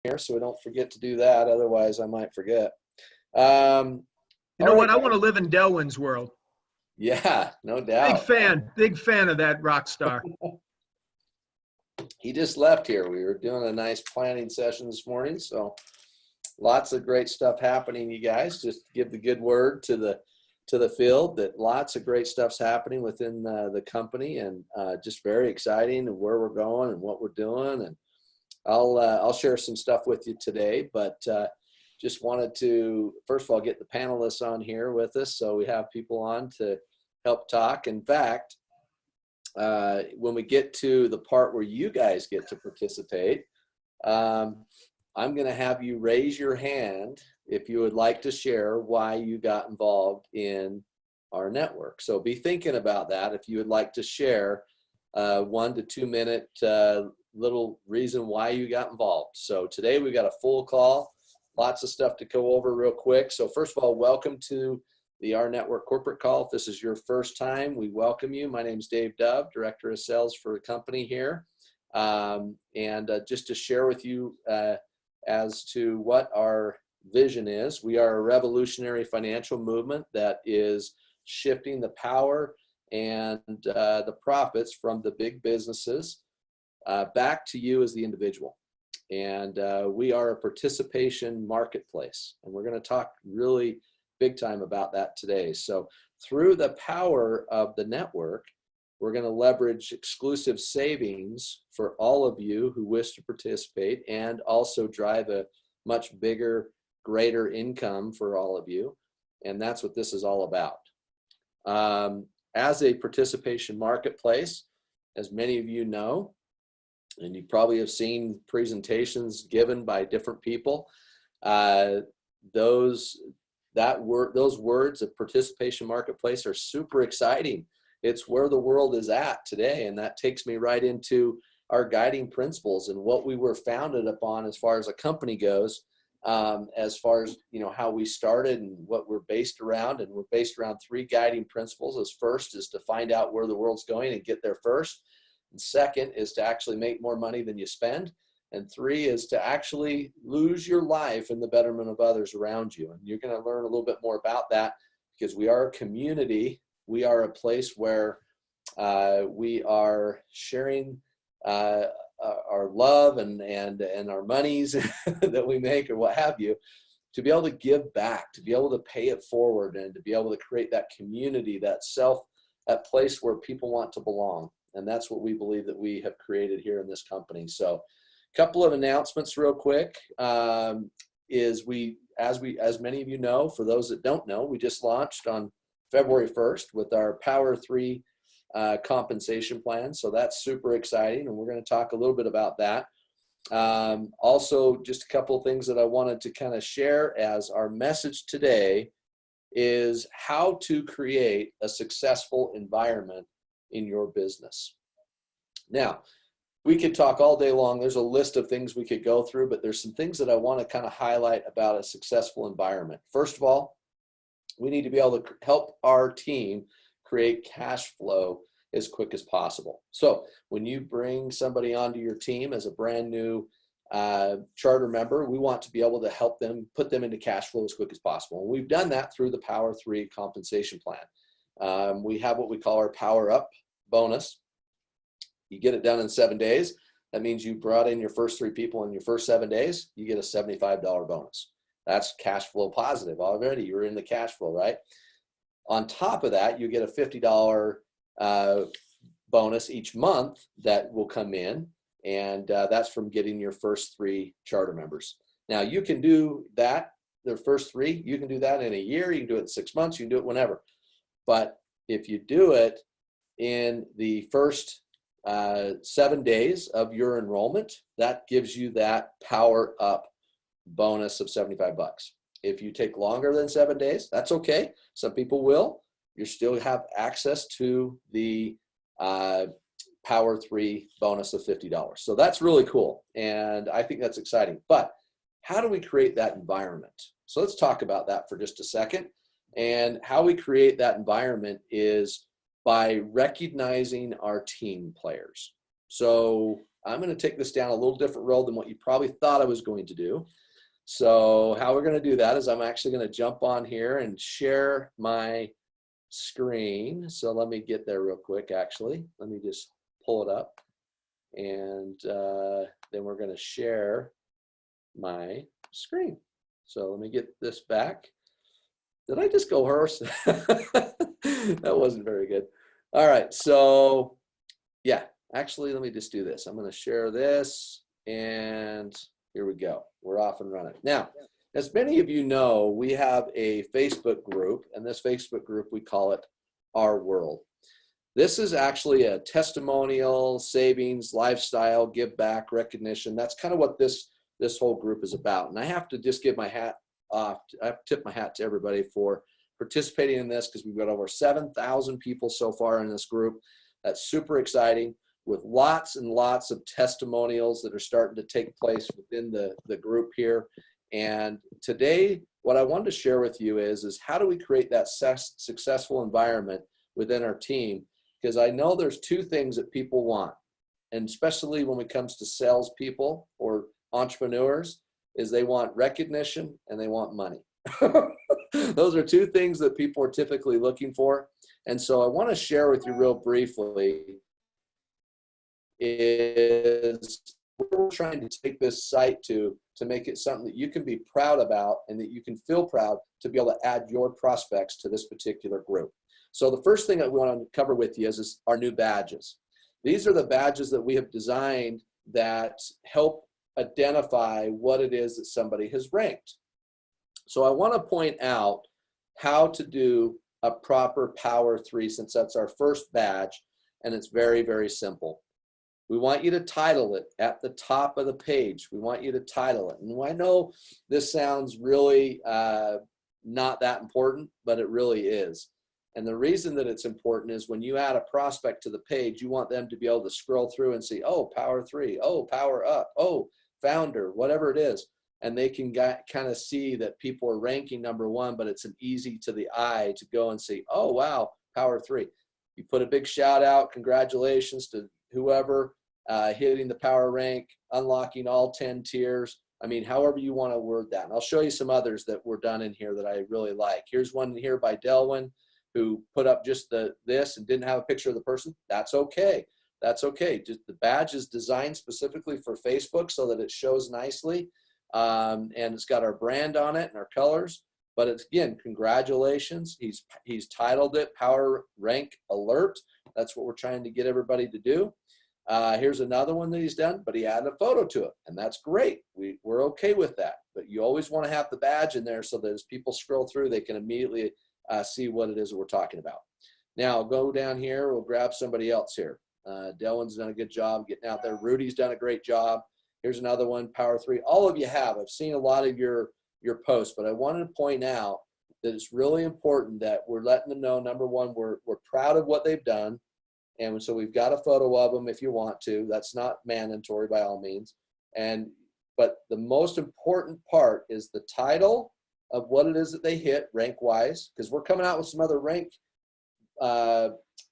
here so we don't forget to do that. Otherwise, I might forget. You know what? I want to live in Delwyn's world. Yeah, no doubt. Big fan of that rock star. He just left here. We were doing a nice planning session this morning, so lots of great stuff happening, you guys. Just give the good word to the field that lots of great stuff's happening within the company, and just very exciting and where we're going and what we're doing. And I'll share some stuff with you today, but just wanted to first of all get the panelists on here with us, so we have people on to help talk. In fact, when we get to the part where you guys get to participate, I'm going to have you raise your hand if you would like to share why you got involved in our network. So be thinking about that if you would like to share 1 to 2 minute little reason why you got involved. So today we've got a full call, lots of stuff to go over real quick. So first of all, welcome to the rNetwork corporate call. If this is your first time, we welcome you. My name is Dave Dove, Director of Sales for the company here. Just to share with you as to what our vision is, we are a revolutionary financial movement that is shifting the power and the profits from the big businesses back to you as the individual. And we are a participation marketplace, and we're going to talk really big time about that today. So through the power of the network, we're going to leverage exclusive savings for all of you who wish to participate, and also drive a much bigger, greater income for all of you. And that's what this is all about. As a participation marketplace, as many of you know, and you probably have seen presentations given by different people, those words of participation marketplace are super exciting. It's where the world is at today, and that takes me right into our guiding principles and what we were founded upon as far as a company goes, as far as how we started and what we're based around. And we're based around 3 guiding principles. As first is to find out where the world's going and get there first, and second is to actually make more money than you spend, and 3 is to actually lose your life in the betterment of others around you. And you're going to learn a little bit more about that, because we are a community. We are a place where we are sharing our love and our monies that we make or what have you, to be able to give back, to be able to pay it forward, and to be able to create that community, that place where people want to belong. And that's what we believe that we have created here in this company. So a couple of announcements real quick. As many of you know, for those that don't know, we just launched on February 1st with our Power 3 compensation plan. So that's super exciting, and we're going to talk a little bit about that. Also, just a couple of things that I wanted to kind of share as our message today is how to create a successful environment in your business. Now, we could talk all day long. There's a list of things we could go through, but there's some things that I want to kind of highlight about a successful environment. First of all, we need to be able to help our team create cash flow as quick as possible. So when you bring somebody onto your team as a brand new charter member, we want to be able to help them, put them into cash flow as quick as possible. And we've done that through the Power 3 compensation plan. We have what we call our Power Up bonus. You get it done in 7 days. That means you brought in your first 3 people in your first 7 days, you get a $75 bonus. That's cash flow positive already. You're in the cash flow, right? On top of that, you get a $50 bonus each month that will come in, and that's from getting your first 3 charter members. Now, you can do that, the first 3, you can do that in a year, you can do it in 6 months, you can do it whenever. But if you do it in the first 7 days of your enrollment, that gives you that Power Up bonus of $75. If you take longer than 7 days, that's okay. Some people will. You still have access to the Power 3 bonus of $50. So that's really cool, and I think that's exciting. But how do we create that environment? So let's talk about that for just a second. And how we create that environment is by recognizing our team players. So I'm going to take this down a little different road than what you probably thought I was going to do. So how we're going to do that is I'm actually going to jump on here and share my screen. So let me get there real quick, actually. Let me just pull it up. And then we're going to share my screen. So let me get this back. Did I just go hoarse? That wasn't very good. All right, so yeah, actually, let me just do this. I'm going to share this, and here we go. We're off and running. Now, as many of you know, we have a Facebook group, and this Facebook group, we call it Our World. This is actually a testimonial, savings, lifestyle, give back, recognition. That's kind of what this whole group is about. And I have to just give my hat off. I have to tip my hat to everybody for participating in this, because we've got over 7,000 people so far in this group. That's super exciting, with lots and lots of testimonials that are starting to take place within the group here. And today, what I wanted to share with you is how do we create that successful environment within our team? Because I know there's two things that people want, and especially when it comes to salespeople or entrepreneurs, is they want recognition and they want money. Those are two things that people are typically looking for. And so I want to share with you real briefly is we're trying to take this site to make it something that you can be proud about and that you can feel proud to be able to add your prospects to this particular group. So the first thing that we want to cover with you is our new badges. These are the badges that we have designed that help identify what it is that somebody has ranked. So I want to point out how to do a proper Power 3, since that's our first badge, and it's very, very simple. We want you to title it at the top of the page. We want you to title it. And I know this sounds really not that important, but it really is. And the reason that it's important is when you add a prospect to the page, you want them to be able to scroll through and see, oh, Power 3, oh, Power Up, oh, Founder, whatever it is. And they can kind of see that people are ranking #1, but it's an easy to the eye to go and see, oh, wow, Power 3. You put a big shout out, congratulations to whoever hitting the power rank, unlocking all 10 tiers. I mean, however you want to word that. And I'll show you some others that were done in here that I really like. Here's one here by Delwyn, who put up just this and didn't have a picture of the person. That's okay. That's okay. Just the badge is designed specifically for Facebook so that it shows nicely. And it's got our brand on it and our colors, but it's, again, congratulations. He's titled it Power Rank Alert. That's what we're trying to get everybody to do. Here's another one that he's done, but he added a photo to it, and that's great. We're okay with that, but you always want to have the badge in there so that as people scroll through, they can immediately see what it is that we're talking about. Now go down here, we'll grab somebody else here. Delwyn's done a good job getting out there. Rudy's done a great job. Here's another one, Power 3. All of you have. I've seen a lot of your posts, but I wanted to point out that it's really important that we're letting them know, #1, we're proud of what they've done. And so we've got a photo of them if you want to. That's not mandatory by all means. But the most important part is the title of what it is that they hit rank-wise, because we're coming out with some other rank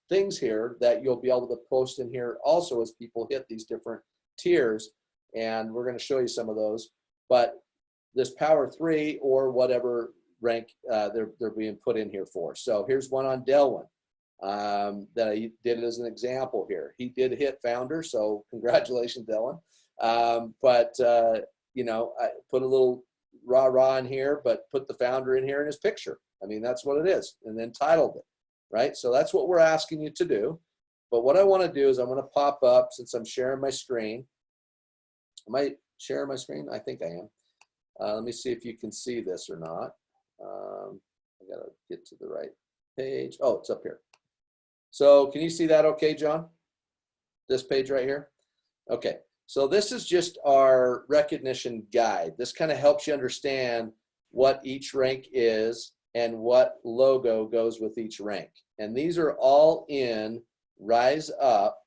things here that you'll be able to post in here also as people hit these different tiers. And we're going to show you some of those. But this Power 3 or whatever rank they're being put in here for. So here's one on Delwyn that I did as an example here. He did hit Founder, so congratulations, Delwyn. You know, I put a little rah-rah in here, but put the Founder in here in his picture. I mean, that's what it is. And then titled it, right? So that's what we're asking you to do. But what I want to do is I'm going to pop up, since I'm sharing my screen. Am I sharing my screen? I think I am. Let me see if you can see this or not. I got to get to the right page. Oh, it's up here. So can you see that okay, John? This page right here? Okay. So this is just our recognition guide. This kind of helps you understand what each rank is and what logo goes with each rank. And these are all in Rise Up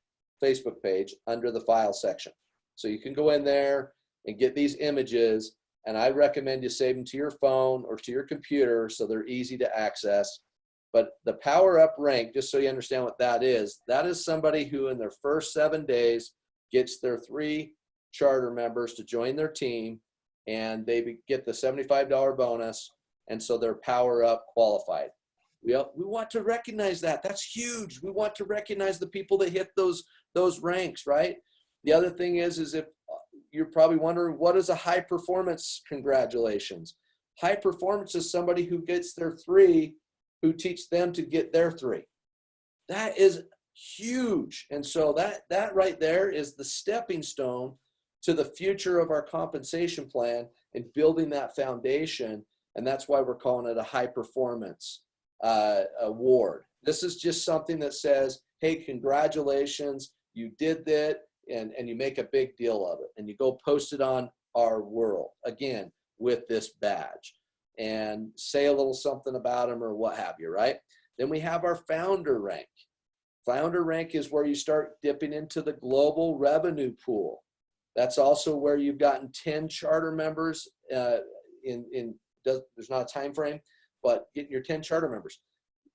Facebook page under the file section. So you can go in there and get these images, and I recommend you save them to your phone or to your computer so they're easy to access. But the Power Up rank, just so you understand what that is somebody who in their first 7 days gets their 3 charter members to join their team, and they get the $75 bonus, and so they're power up qualified. We want to recognize that. That's huge. We want to recognize the people that hit those ranks, right? The other thing is if you're probably wondering, what is a high performance congratulations? High performance is somebody who gets their 3, who teach them to get their 3. That is huge. And so that right there is the stepping stone to the future of our compensation plan and building that foundation. And that's why we're calling it a high performance award. This is just something that says, hey, congratulations, you did that, and you make a big deal of it, and you go post it on our world, again, with this badge, and say a little something about them or what have you, right? Then we have our founder rank. Founder rank is where you start dipping into the global revenue pool. That's also where you've gotten 10 charter members there's not a time frame, but getting your 10 charter members.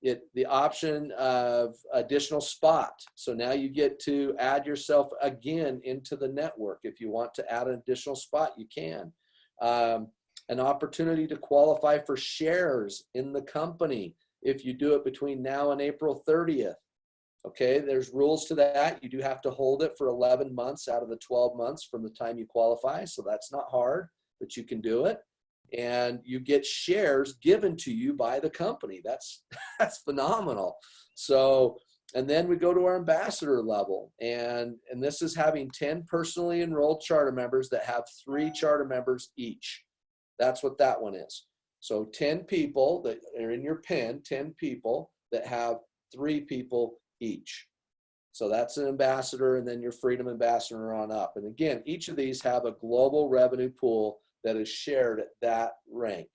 The option of additional spot. So now you get to add yourself again into the network. If you want to add an additional spot, you can. An opportunity to qualify for shares in the company if you do it between now and April 30th. Okay, there's rules to that. You do have to hold it for 11 months out of the 12 months from the time you qualify. So that's not hard, but you can do it. And you get shares given to you by the company. That's phenomenal. So, and then we go to our ambassador level, and this is having 10 personally enrolled charter members that have 3 charter members each. That's what that one is. So 10 people that are in your pin, 10 people that have 3 people each. So that's an ambassador, and then your freedom ambassador on up. And again, each of these have a global revenue pool that is shared at that rank.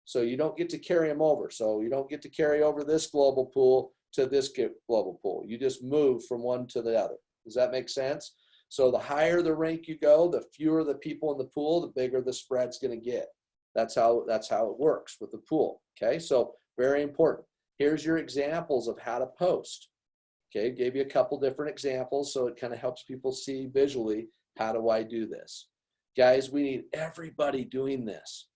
So you don't get to carry them over. So you don't get to carry over this global pool to this global pool. You just move from one to the other. Does that make sense? So the higher the rank you go, the fewer the people in the pool, the bigger the spread's going to get. That's how it works with the pool. Okay, so very important. Here's your examples of how to post. Okay, gave you a couple different examples, so it kind of helps people see visually, how do I do this? Guys, we need everybody doing this.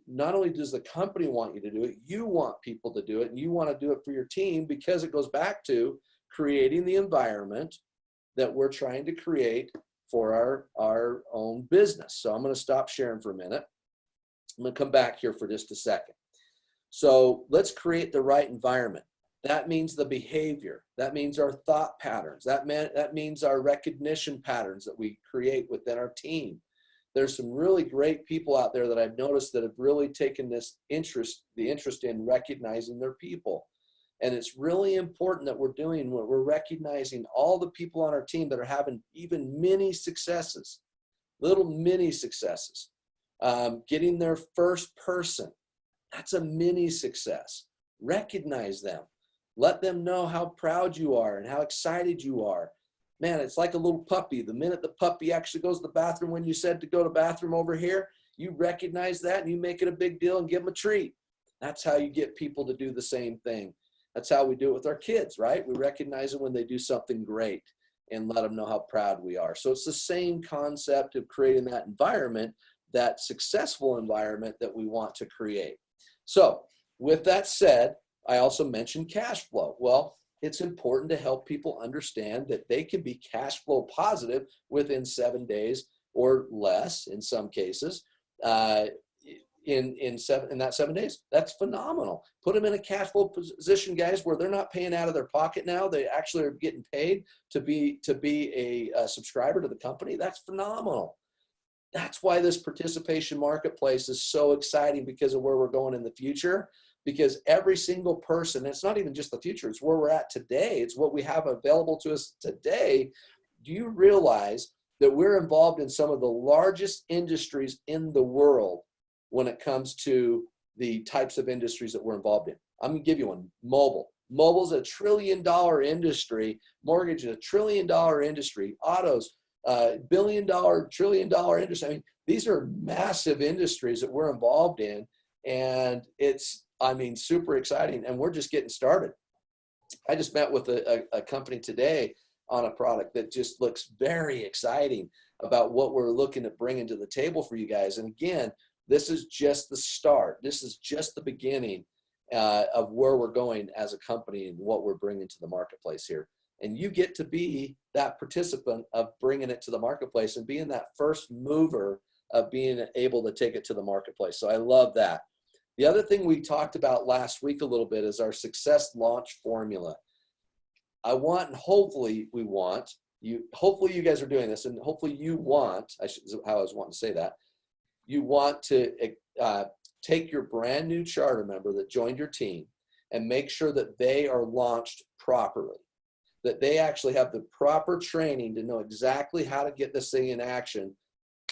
Not only does the company want you to do it, you want people to do it, and you want to do it for your team, because it goes back to creating the environment that we're trying to create for our own business. So I'm going to stop sharing for a minute. I'm going to come back here for just a second. So let's create the right environment. That means the behavior. That means our thought patterns. That means our recognition patterns that we create within our team. There's some really great people out there that I've noticed that have really taken the interest in recognizing their people. And it's really important that we're recognizing all the people on our team that are having even mini successes, little mini successes. Getting their first person, that's a mini success. Recognize them. Let them know how proud you are and how excited you are. Man, it's like a little puppy. The minute the puppy actually goes to the bathroom when you said to go to the bathroom over here, you recognize that and you make it a big deal and give them a treat. That's how you get people to do the same thing. That's how we do it with our kids, right? We recognize them when they do something great and let them know how proud we are. So it's the same concept of creating that environment, that successful environment that we want to create. So with that said, I also mentioned cash flow. Well, it's important to help people understand that they can be cash flow positive within 7 days or less in some cases. In that 7 days, that's phenomenal. Put them in a cash flow position, guys, where they're not paying out of their pocket now. They actually are getting paid to be a subscriber to the company. That's phenomenal. That's why this participation marketplace is so exciting, because of where we're going in the future. Because every single person, it's not even just the future, it's where we're at today. It's what we have available to us today. Do you realize that we're involved in some of the largest industries in the world when it comes to the types of industries that we're involved in? I'm going to give you one. Mobile. Mobile's a $1 trillion industry. Mortgage is $1 trillion industry. Autos, $1 billion, $1 trillion industry. I mean, these are massive industries that we're involved in, and it's, super exciting, and we're just getting started. I just met with a company today on a product that just looks very exciting about what we're looking at bringing to the table for you guys. And again, this is just the start. This is just the beginning of where we're going as a company and what we're bringing to the marketplace here. And you get to be that participant of bringing it to the marketplace and being that first mover of being able to take it to the marketplace. So I love that. The other thing we talked about last week a little bit is our success launch formula. I want, and hopefully we want, hopefully you guys are doing this, and hopefully you want, how I was wanting to say that, you want to take your brand new charter member that joined your team and make sure that they are launched properly, that they actually have the proper training to know exactly how to get this thing in action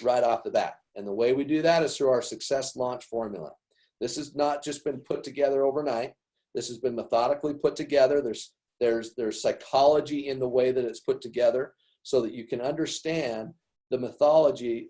right off the bat. And the way we do that is through our success launch formula. This has not just been put together overnight. This has been methodically put together. There's psychology in the way that it's put together so that you can understand the methodology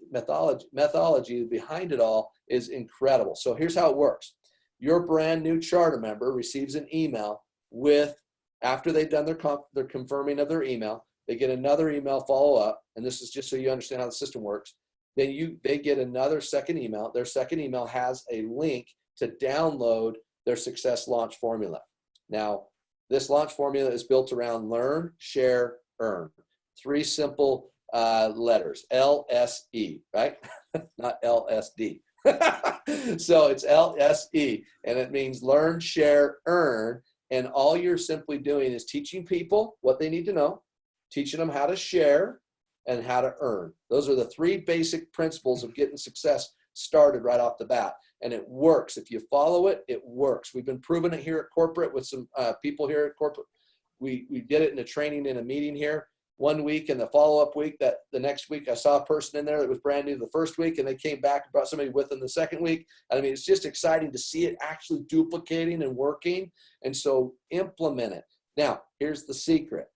behind it all is incredible. So here's how it works. Your brand new charter member receives an email with, after they've done their confirming of their email, they get another email follow-up, and this is just so you understand how the system works. Then they get another second email. Their second email has a link to download their success launch formula. Now, this launch formula is built around learn, share, earn. 3 simple letters, LSE, right? Not LSD. So it's LSE, and it means learn, share, earn. And all you're simply doing is teaching people what they need to know, teaching them how to share, and how to earn. Those are the 3 basic principles of getting success started right off the bat. And it works. If you follow it, it works. We've been proving it here at corporate with some people here at corporate. We did it in a training in a meeting here one week, and the follow-up week, that the next week I saw a person in there that was brand new the first week, and they came back and brought somebody with them the second week. I mean, it's just exciting to see it actually duplicating and working. And so implement it. Now, here's the secret.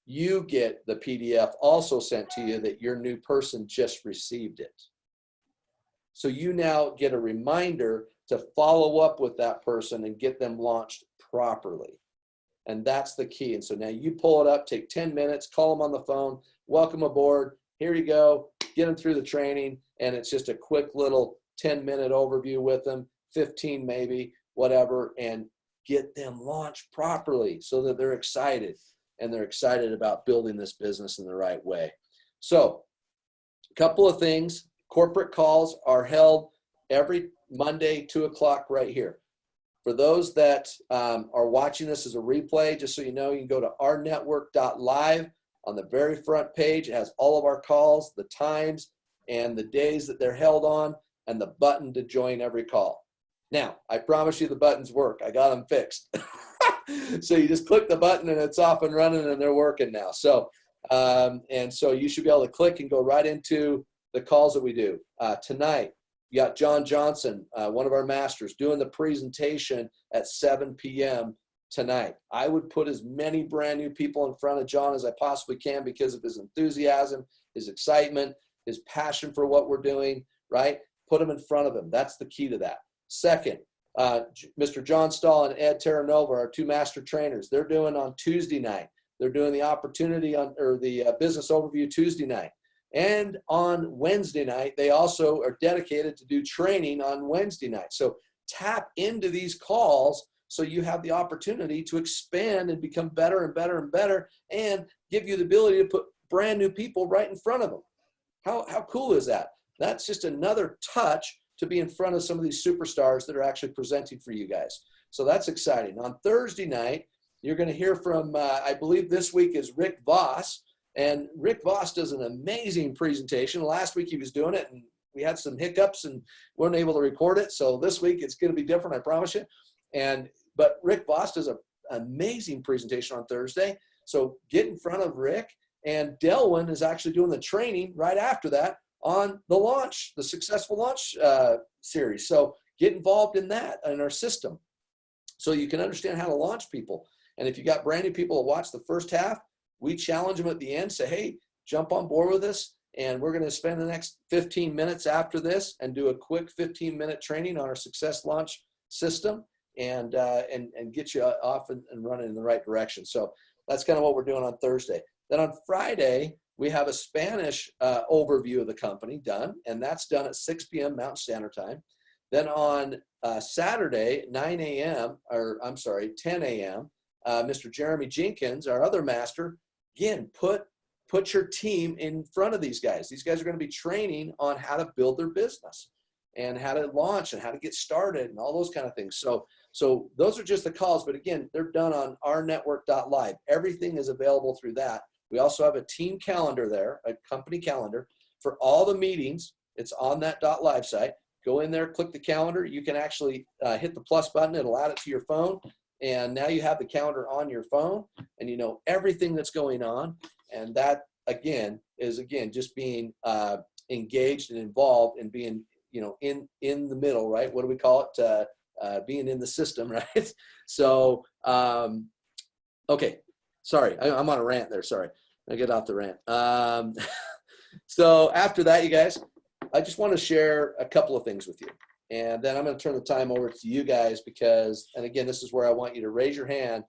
You get the PDF also sent to you that your new person just received it. So you now get a reminder to follow up with that person and get them launched properly. And that's the key. And so now you pull it up, take 10 minutes, call them on the phone, welcome aboard, here you go, get them through the training. And it's just a quick little 10-minute overview with them, 15 maybe, whatever, and get them launched properly so that they're excited. And they're excited about building this business in the right way. So a couple of things. Corporate calls are held every Monday, 2 o'clock right here. For those that are watching this as a replay, just so you know, you can go to rNetwork.live. On the very front page, it has all of our calls, the times, and the days that they're held on, and the button to join every call. Now, I promise you the buttons work. I got them fixed. So you just click the button and it's off and running and they're working now. So, and so you should be able to click and go right into the calls that we do. Tonight, you got John Johnson, one of our masters, doing the presentation at 7 p.m. tonight. I would put as many brand new people in front of John as I possibly can because of his enthusiasm, his excitement, his passion for what we're doing, right? Put him in front of him. That's the key to that. Second, Mr. John Stahl and Ed Terranova, our 2 master trainers, they're doing on Tuesday night. They're doing the opportunity on, or the business overview Tuesday night. And on Wednesday night, they also are dedicated to do training on Wednesday night. So tap into these calls so you have the opportunity to expand and become better and better and better and give you the ability to put brand new people right in front of them. How cool is that? That's just another touch to be in front of some of these superstars that are actually presenting for you guys. So that's exciting. On Thursday night, you're going to hear from, I believe this week is Rick Voss. And Rick Voss does an amazing presentation. Last week he was doing it and we had some hiccups and weren't able to record it. So this week it's going to be different, I promise you. But Rick Voss does an amazing presentation on Thursday. So get in front of Rick, and Delwyn is actually doing the training right after that on the launch, the successful launch series. So get involved in that, in our system, so you can understand how to launch people. And if you got brand new people that watch the first half, we challenge them at the end, say, hey, jump on board with us. And we're going to spend the next 15 minutes after this and do a quick 15-minute training on our success launch system and get you off and running in the right direction. So that's kind of what we're doing on Thursday. Then on Friday, we have a Spanish overview of the company done, and that's done at 6 p.m. Mountain Standard Time. Then on Saturday, 10 a.m., Mr. Jeremy Jenkins, our other master, again, put your team in front of these guys. These guys are going to be training on how to build their business and how to launch and how to get started and all those kind of things. So those are just the calls, but again, they're done on rNetwork.live. Everything is available through that. We also have a team calendar there, a company calendar for all the meetings. It's on that .live site. Go in there, click the calendar. You can actually hit the plus button. It'll add it to your phone. And now you have the calendar on your phone and you know everything that's going on. And that, again, is just being engaged and involved and being, in the middle, right? What do we call it? Being in the system, right? So, okay. Sorry, I'm on a rant there. Sorry. I get off the rant. So after that, you guys, I just want to share a couple of things with you. And then I'm going to turn the time over to you guys because, and again, this is where I want you to raise your hand.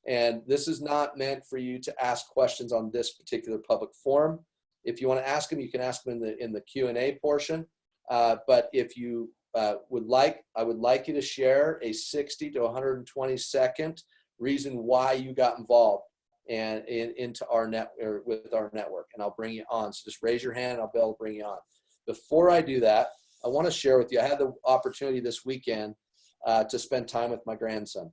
And this is not meant for you to ask questions on this particular public forum. If you want to ask them, you can ask them in the Q&A portion. But if you would like, I would like you to share a 60 to 120 second reason why you got involved and into our with our network, and I'll bring you on. So just raise your hand, I'll be able to bring you on. Before I do that, I want to share with you, I had the opportunity this weekend to spend time with my grandson,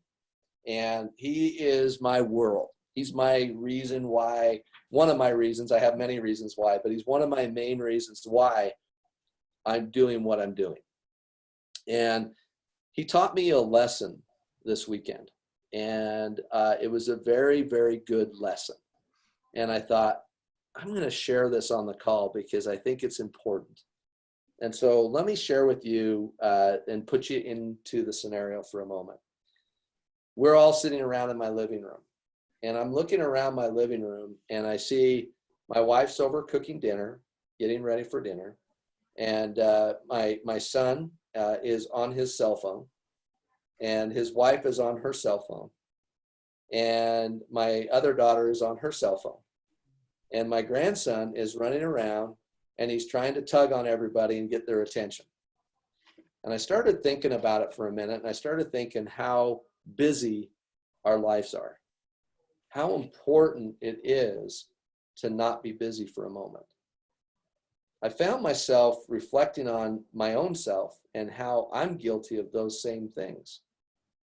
and he is my world. He's my reason why, one of my reasons, I have many reasons why, but he's one of my main reasons why I'm doing what I'm doing. And he taught me a lesson this weekend. And it was a very, very good lesson. And I thought, I'm going to share this on the call because I think it's important. And so let me share with you and put you into the scenario for a moment. We're all sitting around in my living room. And I'm looking around my living room and I see my wife's over cooking dinner, getting ready for dinner. And my son is on his cell phone. And his wife is on her cell phone. And my other daughter is on her cell phone. And my grandson is running around and he's trying to tug on everybody and get their attention. And I started thinking about it for a minute, and I started thinking how busy our lives are. How important it is to not be busy for a moment. I found myself reflecting on my own self and how I'm guilty of those same things.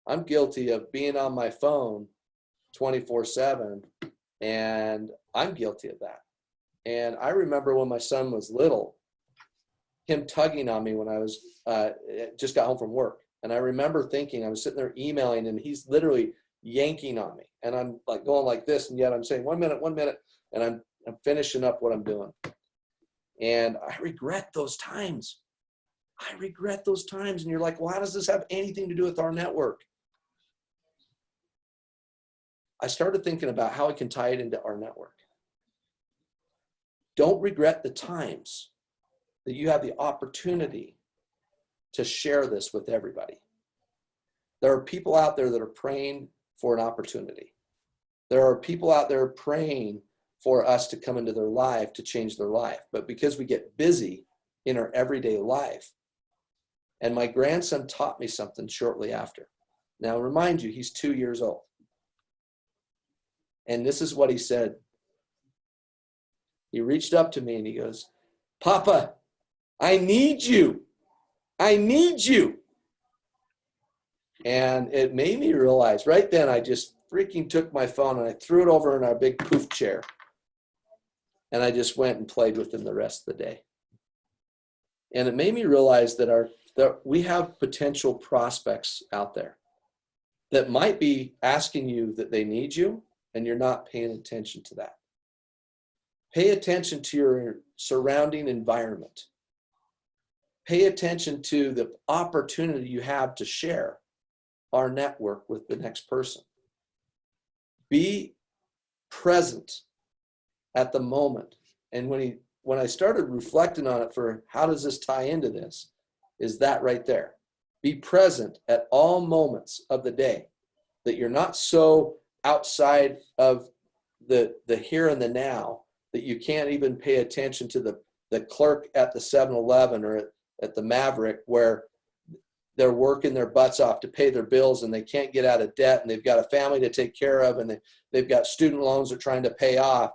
I'm guilty of being on my phone 24/7, and I'm guilty of that. And I remember when my son was little, him tugging on me when I was just got home from work. And I remember thinking, I was sitting there emailing, and he's literally yanking on me. And I'm like going like this, and yet I'm saying, 1 minute, and I'm finishing up what I'm doing. And I regret those times. I regret those times. And you're like, well, how does this have anything to do with our network? I started thinking about how I can tie it into our network. Don't regret the times that you have the opportunity to share this with everybody. There are people out there that are praying for an opportunity. There are people out there praying for us to come into their life to change their life. But because we get busy in our everyday life, and my grandson taught me something shortly after. Now, remind you, he's 2 years old. And this is what he said. He reached up to me and he goes, Papa, I need you. I need you. And it made me realize right then, I just freaking took my phone and I threw it over in our big poof chair. And I just went and played with him the rest of the day. And it made me realize that we have potential prospects out there that might be asking you that they need you, and you're not paying attention to that. Pay attention to your surrounding environment. Pay attention to the opportunity you have to share our network with the next person. Be present at the moment. And when I started reflecting on it for how does this tie into this, is that right there. Be present at all moments of the day, that you're not so outside of the here and the now, that you can't even pay attention to the clerk at the 7-Eleven or at the Maverick, where they're working their butts off to pay their bills and they can't get out of debt, and they've got a family to take care of, and they've got student loans they're trying to pay off.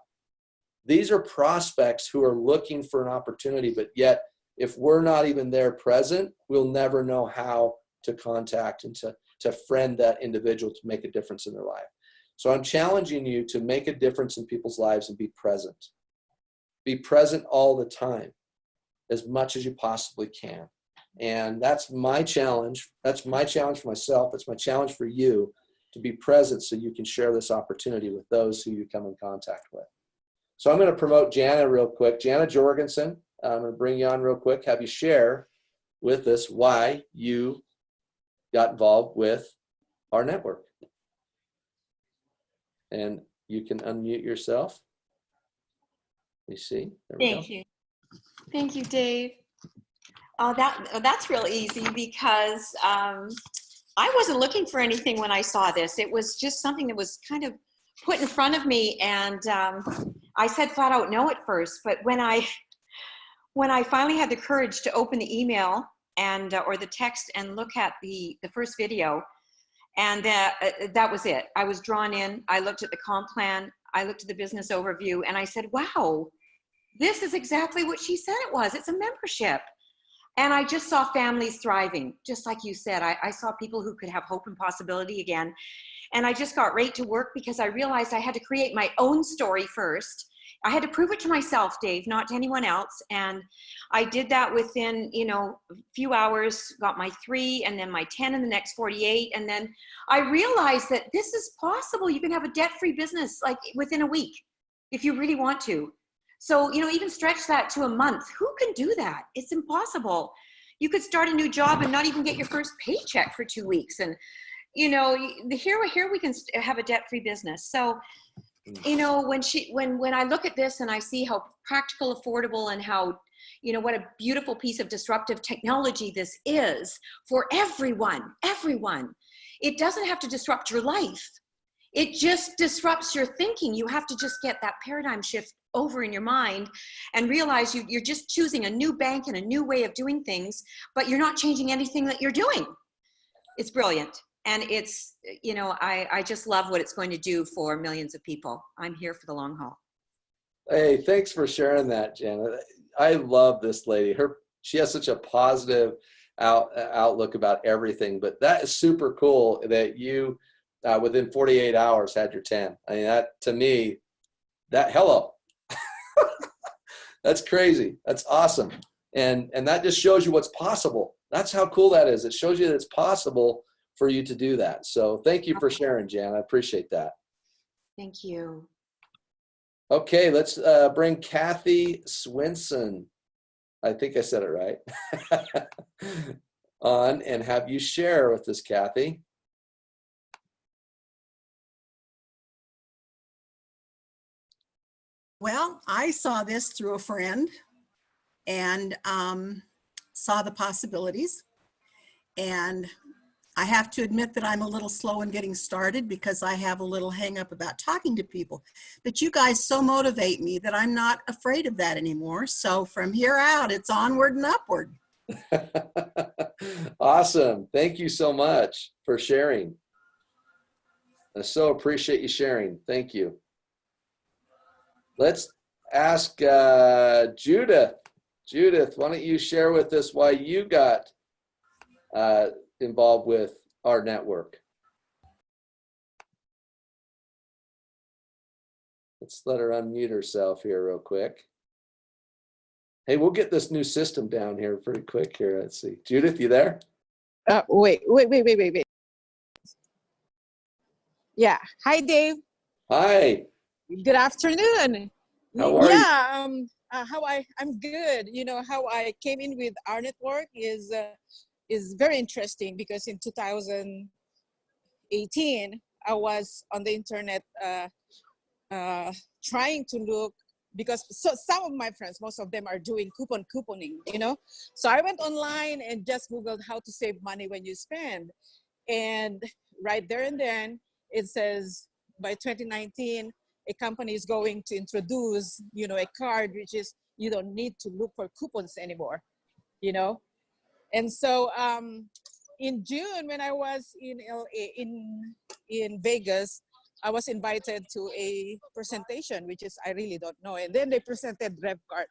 These are prospects who are looking for an opportunity, but yet if we're not even there present, we'll never know how to contact and to friend that individual to make a difference in their life. So I'm challenging you to make a difference in people's lives and be present. Be present all the time, as much as you possibly can. And that's my challenge. That's my challenge for myself. It's my challenge for you, to be present so you can share this opportunity with those who you come in contact with. So I'm going to promote Jana real quick. Jana Jorgensen, I'm going to bring you on real quick, have you share with us why you got involved with our network. And you can unmute yourself. Let me see. There we go. Thank you. Thank you, Dave. That's real easy, because I wasn't looking for anything when I saw this. It was just something that was kind of put in front of me, and I said flat out no at first. But when I finally had the courage to open the email and or the text and look at the first video, and that was it. I was drawn in. I looked at the comp plan. I looked at the business overview, and I said, wow, this is exactly what she said it was. It's a membership. And I just saw families thriving, just like you said. I saw people who could have hope and possibility again. And I just got right to work, because I realized I had to create my own story first. I had to prove it to myself, Dave, not to anyone else. And I did that within, a few hours, got my 3 and then my 10 in the next 48. And then I realized that this is possible. You can have a debt-free business like within a week if you really want to. So, even stretch that to a month. Who can do that? It's impossible. You could start a new job and not even get your first paycheck for 2 weeks. And, here we can have a debt-free business. So, when I look at this and I see how practical, affordable, and how, what a beautiful piece of disruptive technology this is for everyone. It doesn't have to disrupt your life. It just disrupts your thinking. You have to just get that paradigm shift over in your mind and realize you're just choosing a new bank and a new way of doing things, but you're not changing anything that you're doing. It's brilliant. And it's, I just love what it's going to do for millions of people. I'm here for the long haul. Hey, thanks for sharing that, Janet. I love this lady. She has such a positive outlook about everything, but that is super cool that you, within 48 hours, had your 10. I mean, that, to me, hello. That's crazy. That's awesome. And that just shows you what's possible. That's how cool that is. It shows you that it's possible for you to do that. So thank you for sharing, Jan. I appreciate that. Thank you. Okay, let's bring Kathy Swinson. I think I said it right. On and have you share with us, Kathy. Well, I saw this through a friend and saw the possibilities. And I have to admit that I'm a little slow in getting started because I have a little hang up about talking to people. But you guys so motivate me that I'm not afraid of that anymore. So from here out, it's onward and upward. Awesome. Thank you so much for sharing. I so appreciate you sharing. Thank you. Let's ask Judith. Judith, why don't you share with us why you got involved with our network? Let's let her unmute herself here real quick. Hey, we'll get this new system down here pretty quick here. Let's see. Judith, you there? Wait. Yeah. Hi, Dave. Hi. Good afternoon. How are you? Yeah. I'm good. You know how I came in with rNetwork is very interesting because in 2018 I was on the internet trying to look, because some of my friends, most of them are doing couponing, you know. So I went online and just Googled how to save money when you spend, and right there and then it says by 2019 a company is going to introduce, a card, which is you don't need to look for coupons anymore, And so in June, when I was in LA, in Vegas, I was invited to a presentation, which is I really don't know. And then they presented Revv card.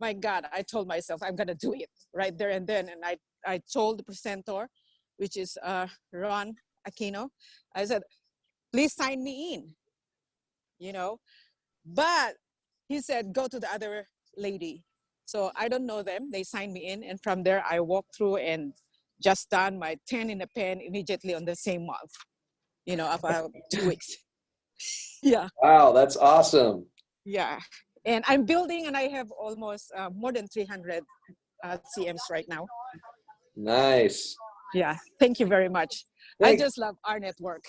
My God, I told myself I'm gonna do it right there and then. And I told the presenter, which is Ron Aquino, I said, please sign me in, But he said, go to the other lady. So I don't know them. They signed me in. And from there, I walked through and just done my 10 in a pen immediately on the same month, about 2 weeks. Yeah. Wow, that's awesome. Yeah. And I'm building, and I have almost more than 300 CMs right now. Nice. Yeah. Thank you very much. Thanks. I just love rNetwork.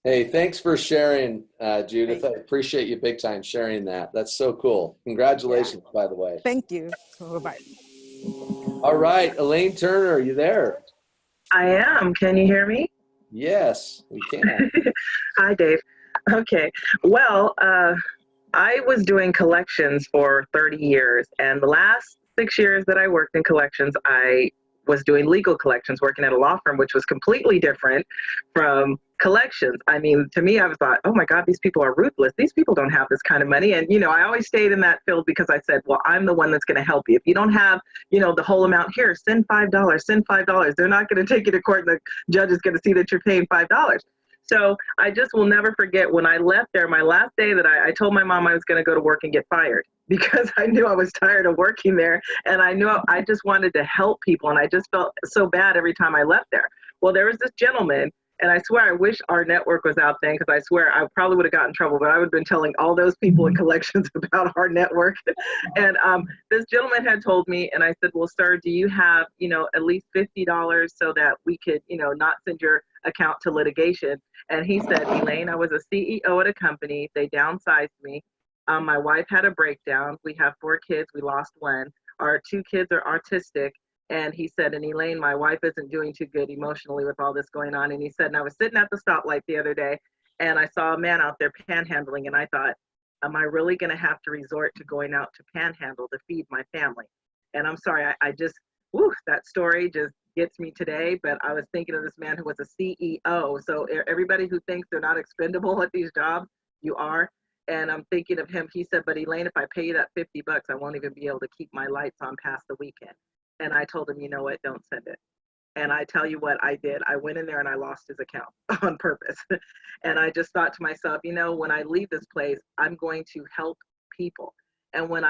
Hey, thanks for sharing, Judith. I appreciate you big time sharing that. That's so cool. Congratulations, by the way. Thank you. Bye-bye. All right, Elaine Turner, are you there? I am. Can you hear me? Yes, we can. Hi, Dave. Okay. Well, I was doing collections for 30 years, and the last 6 years that I worked in collections, I was doing legal collections, working at a law firm, which was completely different from collections. I mean, to me, I thought, oh my God, these people are ruthless. These people don't have this kind of money. And, I always stayed in that field because I said, well, I'm the one that's going to help you. If you don't have, the whole amount here, send $5, send $5. They're not going to take you to court and the judge is going to see that you're paying $5. So I just will never forget when I left there, my last day that I told my mom I was going to go to work and get fired because I knew I was tired of working there. And I knew I just wanted to help people. And I just felt so bad every time I left there. Well, there was this gentleman, and I swear I wish rNetwork was out then, because I swear I probably would have gotten in trouble, but I would have been telling all those people in collections about rNetwork. And this gentleman had told me, and I said, well, sir, do you have, at least $50 so that we could, not send your account to litigation? And he said, Elaine, I was a CEO at a company. They downsized me. My wife had a breakdown. We have 4 kids. We lost 1. Our 2 kids are autistic. And he said, and Elaine, my wife isn't doing too good emotionally with all this going on. And he said, and I was sitting at the stoplight the other day, and I saw a man out there panhandling. And I thought, am I really going to have to resort to going out to panhandle to feed my family? And I'm sorry, I just, that story just gets me today. But I was thinking of this man who was a CEO. So everybody who thinks they're not expendable at these jobs, you are. And I'm thinking of him. He said, but Elaine, if I pay you that $50, I won't even be able to keep my lights on past the weekend. And I told him, you know what, don't send it. And I tell you what I did. I went in there and I lost his account on purpose. And I just thought to myself, when I leave this place, I'm going to help people. And when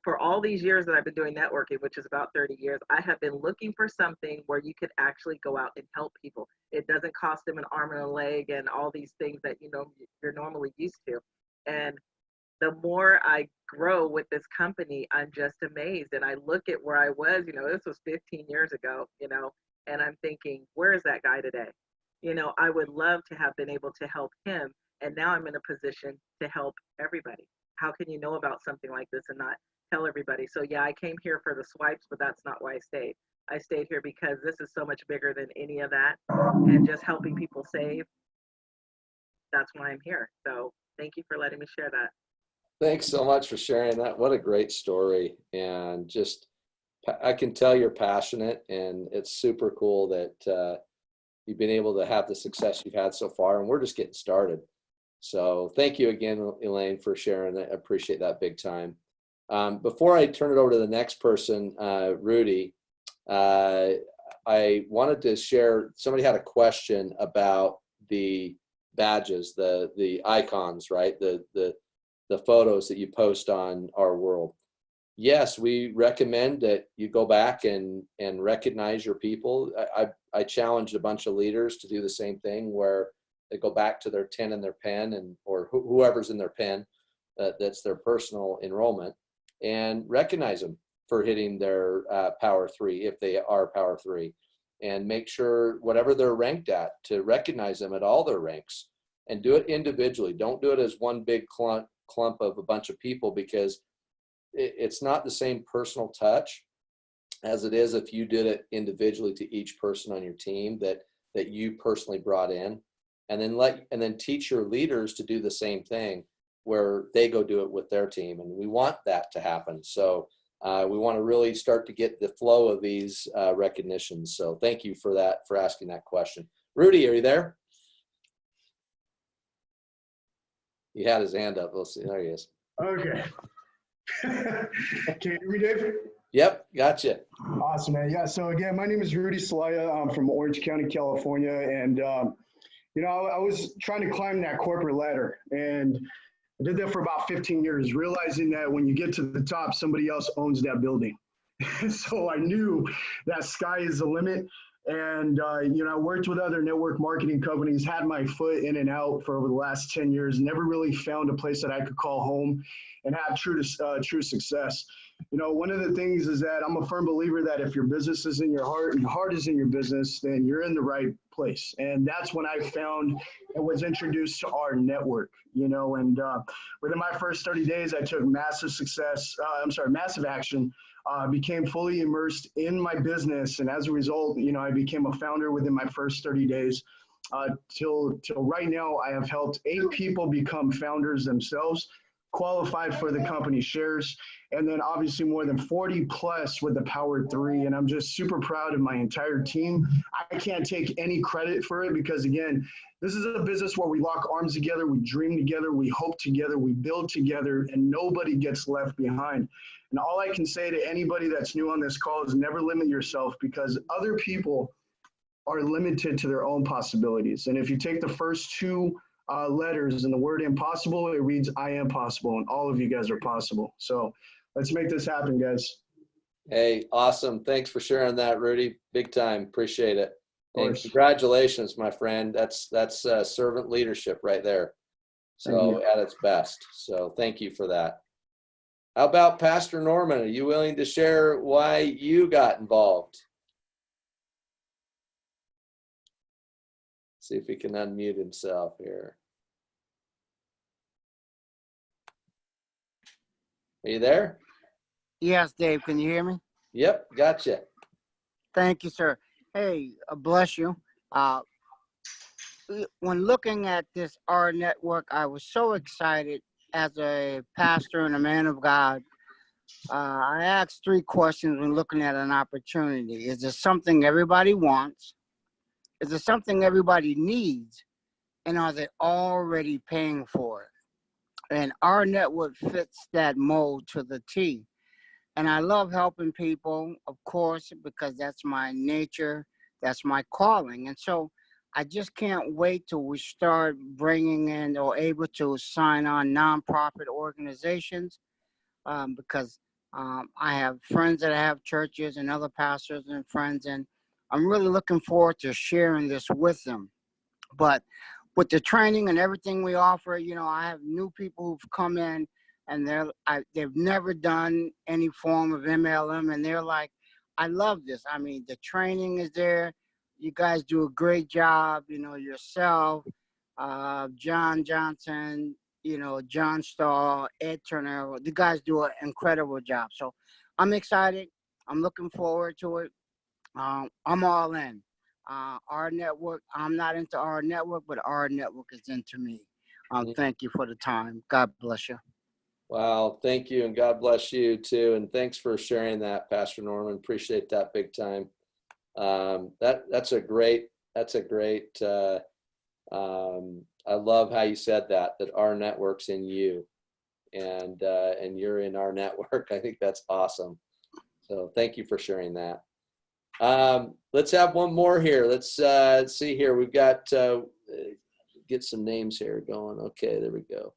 for all these years that I've been doing networking, which is about 30 years, I have been looking for something where you could actually go out and help people. It doesn't cost them an arm and a leg and all these things that, you're normally used to. And the more I grow with this company, I'm just amazed. And I look at where I was, this was 15 years ago, and I'm thinking, where is that guy today? I would love to have been able to help him. And now I'm in a position to help everybody. How can you know about something like this and not tell everybody? So yeah, I came here for the swipes, but that's not why I stayed. I stayed here because this is so much bigger than any of that. And just helping people save, that's why I'm here. So thank you for letting me share that. Thanks so much for sharing that. What a great story. And just, I can tell you're passionate, and it's super cool that you've been able to have the success you've had so far, and we're just getting started. So thank you again, Elaine, for sharing that. I appreciate that big time. Before I turn it over to the next person, Rudy, I wanted to share, somebody had a question about the badges, the icons, right? The photos that you post on our world. Yes, we recommend that you go back and recognize your people. I challenged a bunch of leaders to do the same thing, where they go back to their 10 in their pen, or whoever's in their pen, that's their personal enrollment, and recognize them for hitting their Power 3, if they are Power 3, and make sure whatever they're ranked at, to recognize them at all their ranks, and do it individually. Don't do it as one big clump of a bunch of people, because it's not the same personal touch as it is if you did it individually to each person on your team that you personally brought in, and then teach your leaders to do the same thing where they go do it with their team, and we want that to happen. So we want to really start to get the flow of these recognitions. So thank you for that, for asking that question. Rudy, are you there? He had his hand up. Let's see. There he is. Okay. Can you hear me, Dave? Yep, gotcha. Awesome, man. Yeah, so again, my name is Rudy Salaya. I'm from Orange County, California. And, you know, I was trying to climb that corporate ladder. And I did that for about 15 years, realizing that when you get to the top, somebody else owns that building. So I knew that sky is the limit. And, you know, I worked with other network marketing companies, had my foot in and out for over the last 10 years, never really found a place that I could call home and have true success. You know, one of the things is that I'm a firm believer that if your business is in your heart and your heart is in your business, then you're in the right place. And that's when I found and was introduced to rNetwork, you know, and within my first 30 days, I took massive action. Became fully immersed in my business, and as a result, you know, I became a founder within my first 30 days. Till right now, I have helped 8 people become founders themselves, qualified for the company shares, and then obviously more than 40 plus with the Power 3. And I'm just super proud of my entire team. I can't take any credit for it because, again, this is a business where we lock arms together, we dream together, we hope together, we build together, and nobody gets left behind. And all I can say to anybody that's new on this call is never limit yourself, because other people are limited to their own possibilities. And if you take the first 2 letters in the word impossible, it reads I am possible, and all of you guys are possible. So let's make this happen, guys. Hey, awesome. Thanks for sharing that, Rudy. Big time. Appreciate it. And congratulations, my friend. That's servant leadership right there. So at its best. So thank you for that. How about Pastor Norman? Are you willing to share why you got involved? See if he can unmute himself here. Are you there? Yes, Dave, can you hear me? Yep, gotcha. Thank you, sir. Hey, bless you. When looking at this rNetwork, I was so excited as a pastor and a man of God. I asked 3 questions when looking at an opportunity. Is it something everybody wants? Is it something everybody needs? And are they already paying for it? And rNetwork fits that mold to the T. And I love helping people, of course, because that's my nature, that's my calling. And so I just can't wait till we start bringing in or able to sign on nonprofit organizations, because I have friends that have churches and other pastors and friends, and I'm really looking forward to sharing this with them. But with the training and everything we offer, you know, I have new people who've come in and they've never done any form of MLM, and they're like, I love this. I mean, the training is there. You guys do a great job, you know, yourself, John Johnson, you know, John Stahl, Ed Turner. You guys do an incredible job. So I'm excited. I'm looking forward to it. I'm all in. rNetwork, I'm not into rNetwork, but rNetwork is into me. Thank you for the time. God bless you. Wow, thank you, and God bless you too. And thanks for sharing that, Pastor Norman. Appreciate that big time. That's a great. I love how you said that rNetwork's in you, and you're in rNetwork. I think that's awesome. So thank you for sharing that. Let's have one more here. Let's see here. We've got get some names here going. Okay, there we go.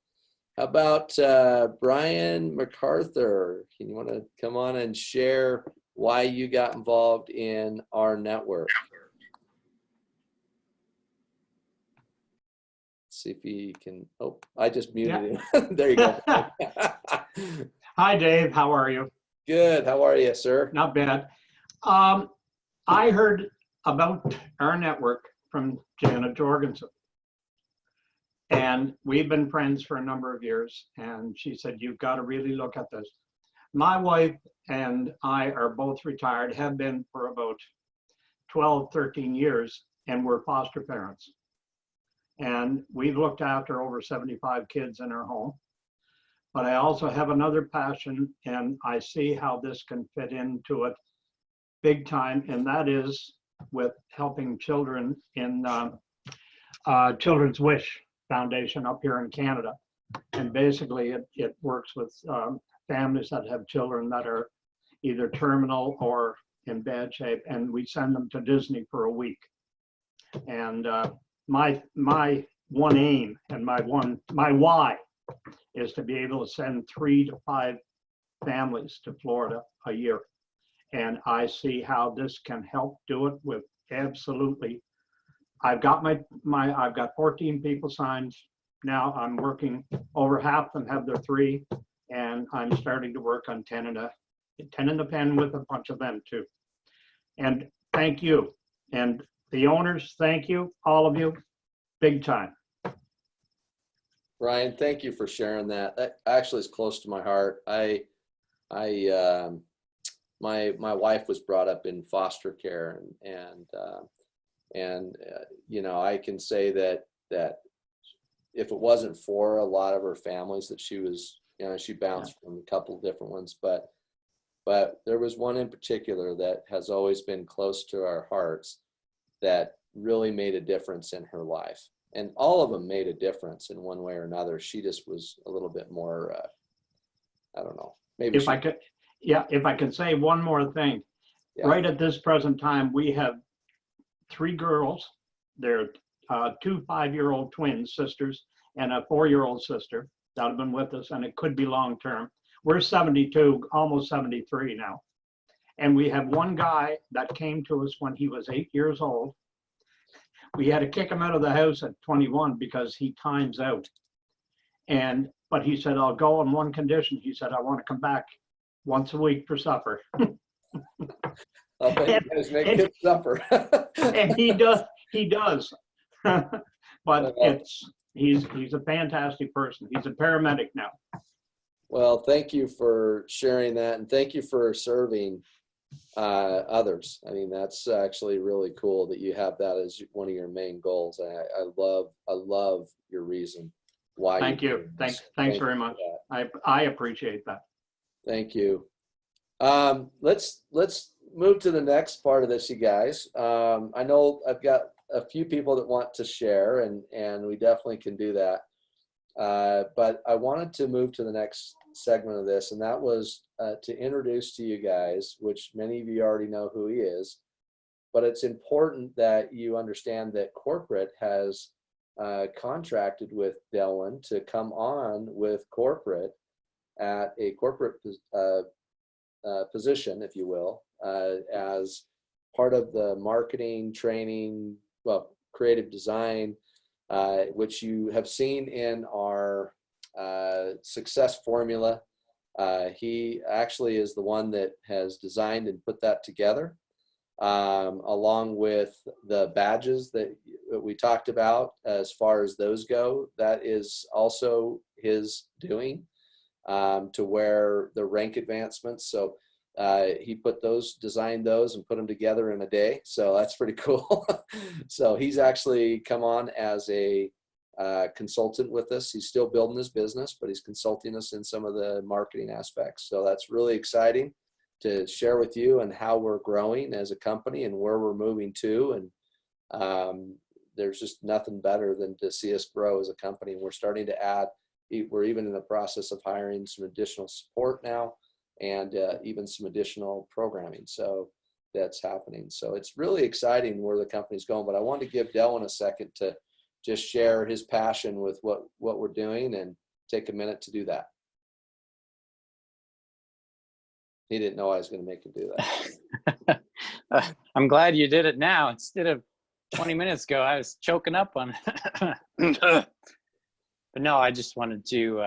How about Brian MacArthur? Can you want to come on and share why you got involved in rNetwork? See if he can. Oh, I just muted him. There you go. Hi, Dave. How are you? Good. How are you, sir? Not bad. I heard about rNetwork from Janet Jorgensen. And we've been friends for a number of years. And she said, you've got to really look at this. My wife and I are both retired, have been for about 12, 13 years, and we're foster parents. And we've looked after over 75 kids in our home. but I also have another passion, and I see how this can fit into it big time, and that is with helping children in Children's Wish Foundation up here in Canada. And basically it works with families that have children that are either terminal or in bad shape, and we send them to Disney for a week. And my one aim and my why is to be able to send 3 to 5 families to Florida a year. And I see how this can help do it with absolutely. I've got I've got 14 people signed. Now I'm working, over half of them have their 3, and I'm starting to work on 10 in the pen with a bunch of them too. And thank you. And the owners, thank you, all of you, big time. Ryan, thank you for sharing that. That actually is close to my heart. My wife was brought up in foster care, and you know, I can say that if it wasn't for a lot of her families that she was, you know, she bounced from a couple of different ones, but there was one in particular that has always been close to our hearts that really made a difference in her life. And all of them made a difference in one way or another. She just was a little bit more, I don't know, maybe. If I could say one more thing. Yeah. Right at this present time, we have 3 girls. They're 2 5-year-old twin sisters and a 4-year-old sister that have been with us, and it could be long term. We're 72, almost 73 now. And we have one guy that came to us when he was 8 years old. We had to kick him out of the house at 21 because he times out. But he said, I'll go on one condition. He said, I want to come back once a week for supper. I'll bet you guys make good supper. And he does. But he's a fantastic person. He's a paramedic now. Well, thank you for sharing that, and thank you for serving others. I mean, that's actually really cool that you have that as one of your main goals. I love your reason why. Thank you. Thanks very much. I appreciate that. Thank you. Let's move to the next part of this, you guys. I know I've got a few people that want to share, and we definitely can do that. But I wanted to move to the next segment of this, and that was to introduce to you guys, which many of you already know who he is, but it's important that you understand that corporate has contracted with Delwyn to come on with corporate at a corporate position, if you will, as part of the marketing, training, well, creative design, which you have seen in our success formula. He actually is the one that has designed and put that together, along with the badges that we talked about. As far as those go, that is also his doing, to where the rank advancements. So he designed those and put them together in a day. So that's pretty cool. So he's actually come on as a consultant with us. He's still building his business, but he's consulting us in some of the marketing aspects. So that's really exciting to share with you, and how we're growing as a company and where we're moving to. And there's just nothing better than to see us grow as a company. And we're starting to add, we're even in the process of hiring some additional support now, and even some additional programming. So that's happening. So it's really exciting where the company's going. But I wanted to give Delwyn a second to just share his passion with what we're doing, and take a minute to do that. He didn't know I was going to make him do that. I'm glad you did it now instead of 20 minutes ago. I was choking up on it. But no, I just wanted to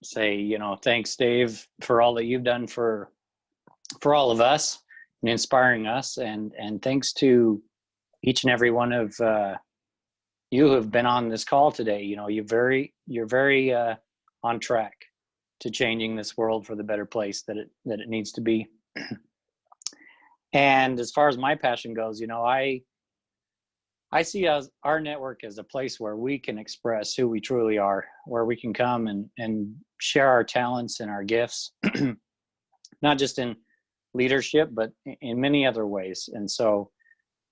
say, thanks, Dave, for all that you've done for all of us and inspiring us, and thanks to each and every one of you who have been on this call today. You're very on track to changing this world for the better place that it needs to be. And as far as my passion goes, I see our network as a place where we can express who we truly are, where we can come and share our talents and our gifts, not just in leadership, but in many other ways. And so,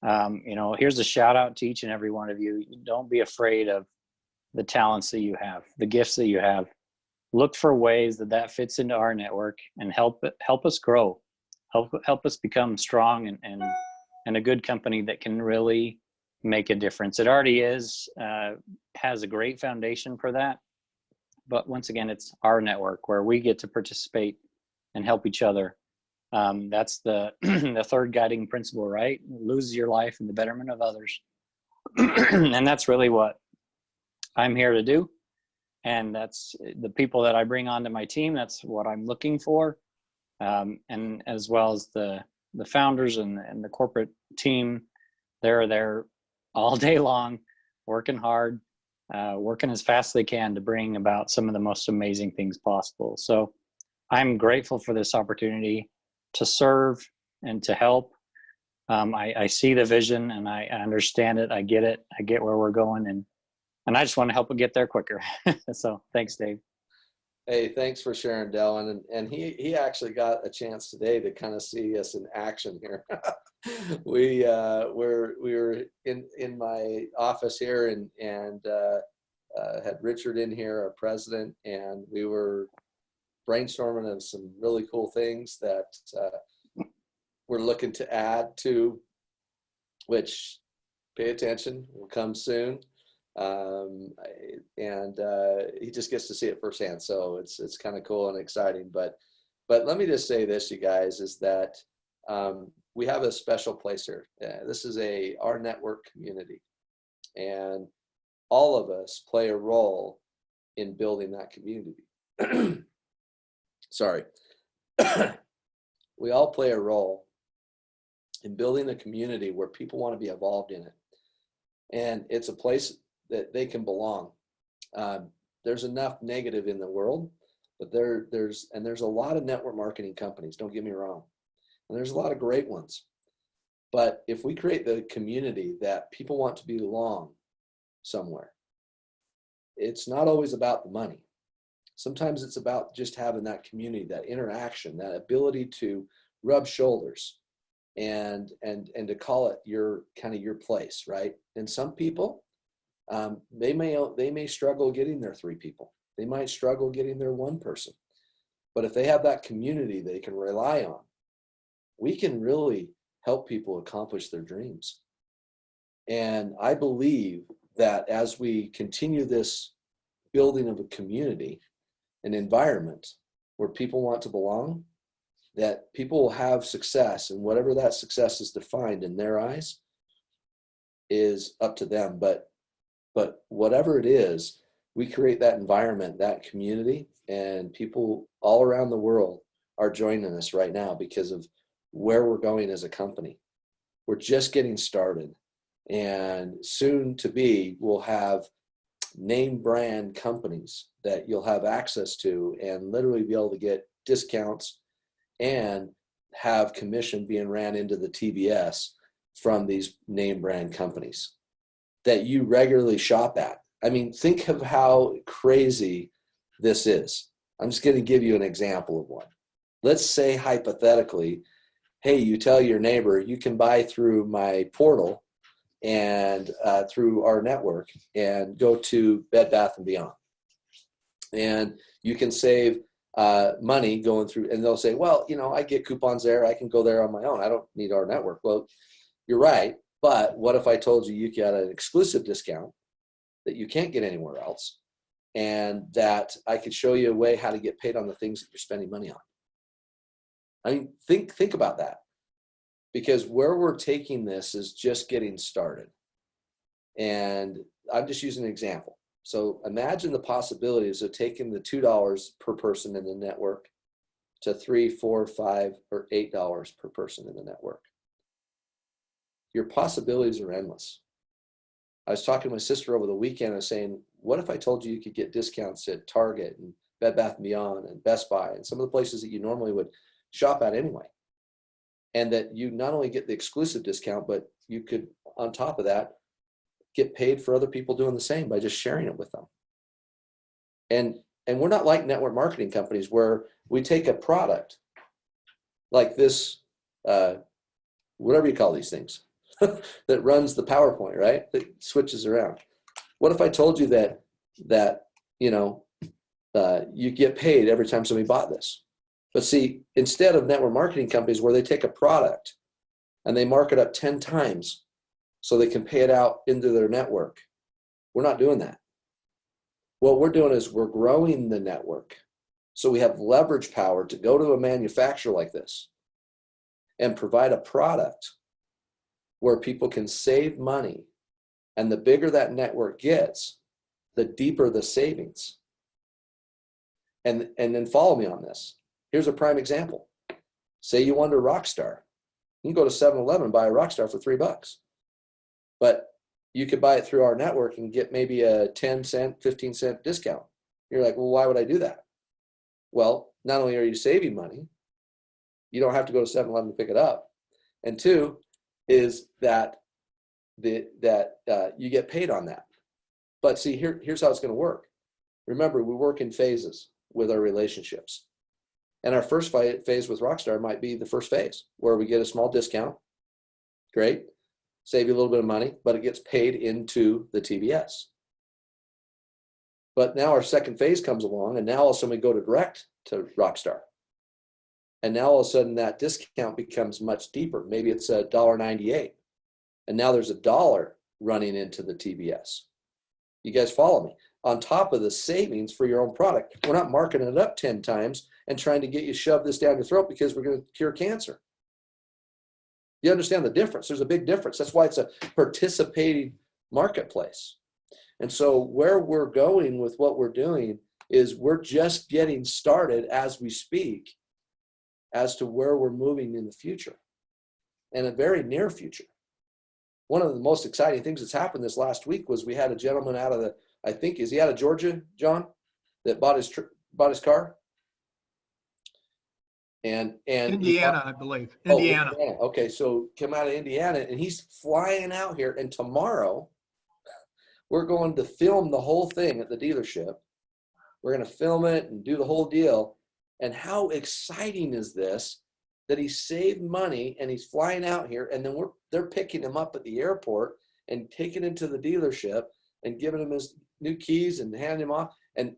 here's a shout out to each and every one of you. Don't be afraid of the talents that you have, the gifts that you have. Look for ways that fits into our network and help us grow, help us become strong and a good company that can really make a difference. It already has a great foundation for that. But once again, it's our network where we get to participate and help each other. That's the the third guiding principle, right? Lose your life in the betterment of others. And that's really what I'm here to do. And that's the people that I bring onto my team. That's what I'm looking for. And as well as the founders and the corporate team, they're there all day long, working hard, working as fast as they can to bring about some of the most amazing things possible. So I'm grateful for this opportunity to serve and to help. I see the vision and I understand it. I get it. I get where we're going, and I just want to help it get there quicker. So thanks, Dave. Hey, thanks for sharing, Dylan. And he actually got a chance today to kind of see us in action here. we were in my office here and had Richard in here, our president, and we were brainstorming of some really cool things that we're looking to add to, which, pay attention, will come soon. He just gets to see it firsthand, so it's kind of cool and exciting. But let me just say this, you guys, is that we have a special place here. This is our network community, and all of us play a role in building that community. Sorry. We all play a role in building a community where people want to be involved in it, and it's a place that they can belong. There's enough negative in the world, but there's a lot of network marketing companies, don't get me wrong, and there's a lot of great ones. But if we create the community that people want to belong somewhere, it's not always about the money. Sometimes it's about just having that community, that interaction, that ability to rub shoulders and to call it your place, right? And some people, they may struggle getting their 3 people. They might struggle getting their 1 person. But if they have that community they can rely on, we can really help people accomplish their dreams. And I believe that as we continue this building of a community, an environment where people want to belong, that people will have success, and whatever that success is defined in their eyes is up to them. But whatever it is, we create that environment, that community, and people all around the world are joining us right now because of where we're going as a company. We're just getting started, and soon to be, we'll have name brand companies that you'll have access to and literally be able to get discounts and have commission being ran into the TBS from these name brand companies that you regularly shop at. I mean, think of how crazy this is. I'm just going to give you an example of one. Let's say hypothetically, hey, you tell your neighbor you can buy through my portal and through our network and go to Bed Bath & Beyond. And you can save money going through, and they'll say, well, I get coupons there. I can go there on my own. I don't need our network. Well, you're right. But what if I told you got an exclusive discount that you can't get anywhere else, and that I could show you a way how to get paid on the things that you're spending money on? I mean, think about that, because where we're taking this is just getting started. And I'm just using an example. So imagine the possibilities of taking the $2 per person in the network to $3, $4, $5, or $8 per person in the network. Your possibilities are endless. I was talking to my sister over the weekend. I was saying, what if I told you could get discounts at Target and Bed Bath & Beyond and Best Buy and some of the places that you normally would shop at anyway? And that you not only get the exclusive discount, but you could, on top of that, get paid for other people doing the same by just sharing it with them. And we're not like network marketing companies where we take a product like this, whatever you call these things, that runs the PowerPoint, right? That switches around. What if I told you that you know, you get paid every time somebody bought this? But see, instead of network marketing companies where they take a product and they mark it up 10 times so they can pay it out into their network, we're not doing that. What we're doing is we're growing the network so we have leverage power to go to a manufacturer like this and provide a product where people can save money. And the bigger that network gets, the deeper the savings. And then follow me on this. Here's a prime example. Say you want a Rockstar. You can go to 7-Eleven and buy a Rockstar for $3. But you could buy it through our network and get maybe a 10 cent, 15 cent discount. You're like, well, why would I do that? Well, not only are you saving money, you don't have to go to 7-Eleven to pick it up. And two is that you get paid on that. But see, here's how it's going to work. Remember, we work in phases with our relationships. And our first phase with Rockstar might be the first phase where we get a small discount. Great. Save you a little bit of money, but it gets paid into the TBS. But now our second phase comes along, and now all of a sudden we go to direct to Rockstar. And now all of a sudden that discount becomes much deeper. Maybe it's $1.98. And now there's $1 running into the TBS. You guys follow me? On top of the savings for your own product, we're not marking it up 10 times and trying to get you shove this down your throat because we're going to cure cancer. You understand the difference? There's a big difference. That's why it's a participating marketplace. And so where we're going with what we're doing is we're just getting started as we speak as to where we're moving in the future, and a very near future. One of the most exciting things that's happened this last week was we had a gentleman out of the, I think, is he out of Georgia, John, that bought his car? And Indiana, I believe. Indiana. Indiana. Okay, so come out of Indiana, and he's flying out here, and tomorrow we're going to film the whole thing at the dealership. We're going to film it and do the whole deal. And how exciting is this that he saved money and he's flying out here, and then they're picking him up at the airport and taking him to the dealership and giving him his new keys and handing him off. And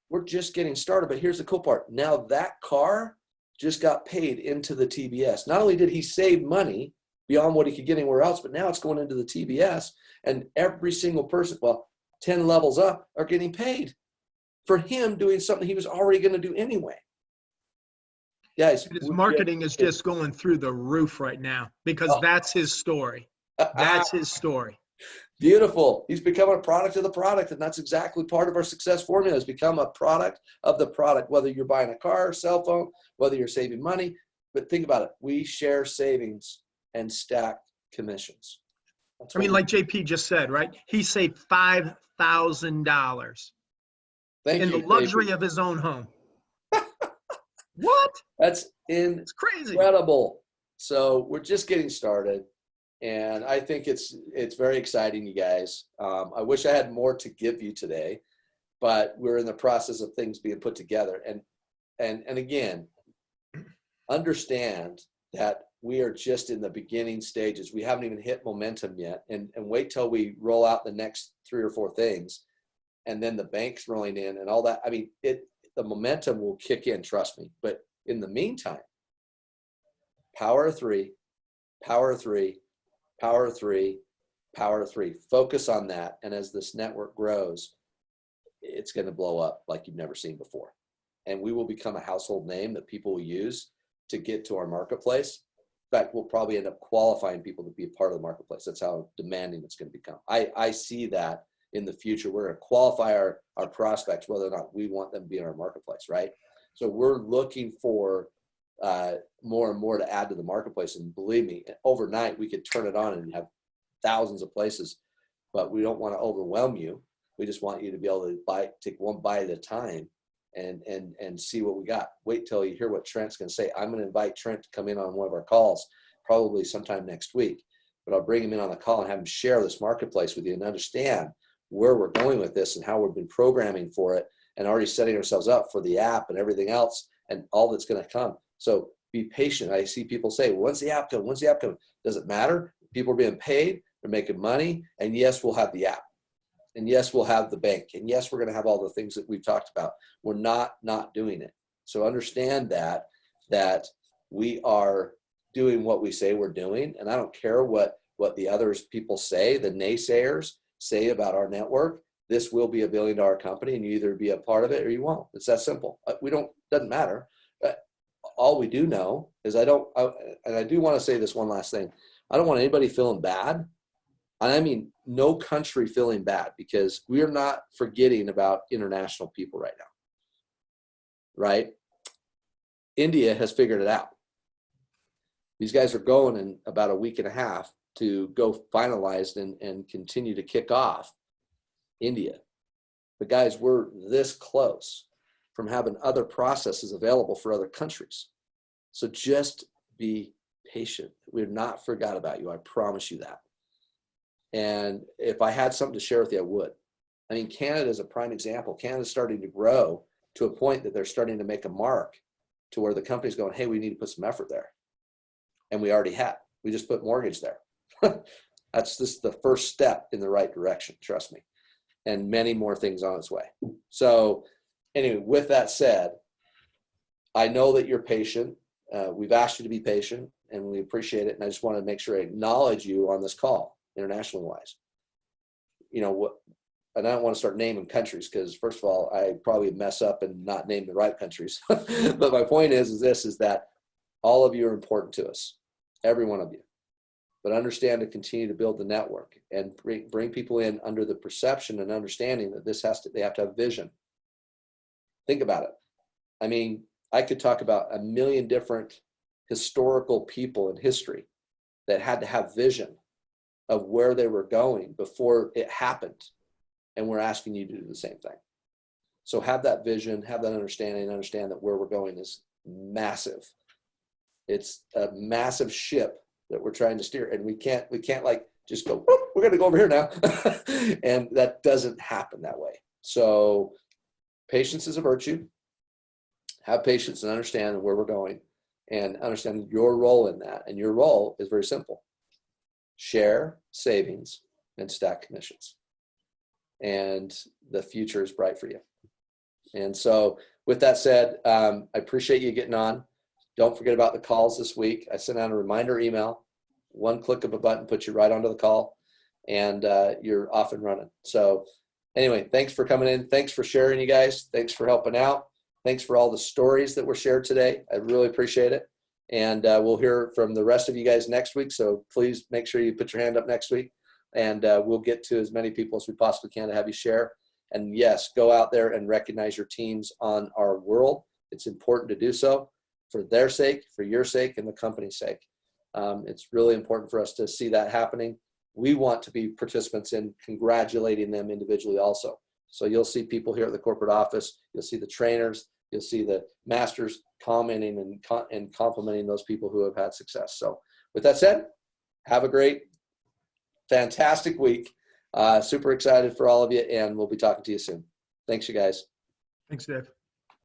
we're just getting started. But here's the cool part. Now that car just got paid into the TBS. Not only did he save money beyond what he could get anywhere else, but now it's going into the TBS, and every single person, well, 10 levels up, are getting paid for him doing something he was already going to do anyway. Guys, His marketing is just going through the roof right now because that's his story. That's his story. Beautiful. He's become a product of the product, and that's exactly part of our success formula, is become a product of the product, whether you're buying a car, cell phone, whether you're saving money. But think about it. We share savings and stack commissions. I mean, like JP just said, right? He saved $5,000 in the luxury of his own home. What? That's it's crazy. Incredible. So we're just getting started, and I think it's very exciting, you guys. I wish I had more to give you today, but we're in the process of things being put together. And again, understand that we are just in the beginning stages. We haven't even hit momentum yet, and wait till we roll out the next 3 or 4 things, and then the bank's rolling in and all that. I mean, the momentum will kick in, trust me. But in the meantime, power of 3, power of 3, power of 3, power of 3. Focus on that. And as this network grows, it's going to blow up like you've never seen before. And we will become a household name that people will use to get to our marketplace. In fact, we'll probably end up qualifying people to be a part of the marketplace. That's how demanding it's going to become. I see that in the future. We're going to qualify our prospects, whether or not we want them to be in our marketplace, right? So we're looking for more and more to add to the marketplace. And believe me, overnight we could turn it on and have thousands of places, but we don't want to overwhelm you. We just want you to be able to take one bite at a time and see what we got. Wait till you hear what Trent's going to say. I'm going to invite Trent to come in on one of our calls, probably sometime next week, but I'll bring them in on the call and have them share this marketplace with you and understand where we're going with this and how we've been programming for it and already setting ourselves up for the app and everything else and all that's going to come. So be patient. I see people say, when's the app come? When's the app come? Does it matter? People are being paid, they're making money, and yes, we'll have the app. And yes, we'll have the bank. And yes, we're going to have all the things that we've talked about. We're not doing it. So understand that we are doing what we say we're doing. And I don't care what the others people say, the naysayers say about our network. This will be $1 billion company, and you either be a part of it or you won't. It's that simple. Doesn't matter. All we do know is and I do want to say this one last thing. I don't want anybody feeling bad. And I mean, no country feeling bad, because we are not forgetting about international people right now, right? India has figured it out. These guys are going in about a week and a half to go finalized and continue to kick off India. But guys, we're this close from having other processes available for other countries. So just be patient. We've not forgot about you. I promise you that. And if I had something to share with you, I would. I mean, Canada is a prime example. Canada's starting to grow to a point that they're starting to make a mark to where the company's going, hey, we need to put some effort there. And we already had. We just put mortgage there. That's just the first step in the right direction, trust me. And many more things on its way. So anyway, with that said, I know that you're patient. We've asked you to be patient, and we appreciate it. And I just want to make sure I acknowledge you on this call, international wise. You know what? And I don't want to start naming countries, because first of all, I probably mess up and not name the right countries. But my point is that all of you are important to us, every one of you. But understand to continue to build the network and bring people in under the perception and understanding that they have to have vision. Think about it. I mean, I could talk about a million different historical people in history that had to have vision of where they were going before it happened. And we're asking you to do the same thing. So have that vision, have that understanding, and understand that where we're going is massive. It's a massive ship that we're trying to steer, and we can't like just go, we're going to go over here now. And that doesn't happen that way. So patience is a virtue. Have patience and understand where we're going, and understand your role in that. And your role is very simple. Share savings and stack commissions. And the future is bright for you. And so with that said, I appreciate you getting on. Don't forget about the calls this week. I sent out a reminder email. One click of a button puts you right onto the call, and you're off and running. So anyway, thanks for coming in. Thanks for sharing, you guys. Thanks for helping out. Thanks for all the stories that were shared today. I really appreciate it. And we'll hear from the rest of you guys next week. So please make sure you put your hand up next week, and we'll get to as many people as we possibly can to have you share. And yes, go out there and recognize your teams on our world. It's important to do so for their sake, for your sake, and the company's sake. It's really important for us to see that happening. We want to be participants in congratulating them individually also. So you'll see people here at the corporate office, you'll see the trainers, you'll see the masters commenting and complimenting those people who have had success. So with that said, have a great, fantastic week. Super excited for all of you, and we'll be talking to you soon. Thanks, you guys. Thanks, Dave.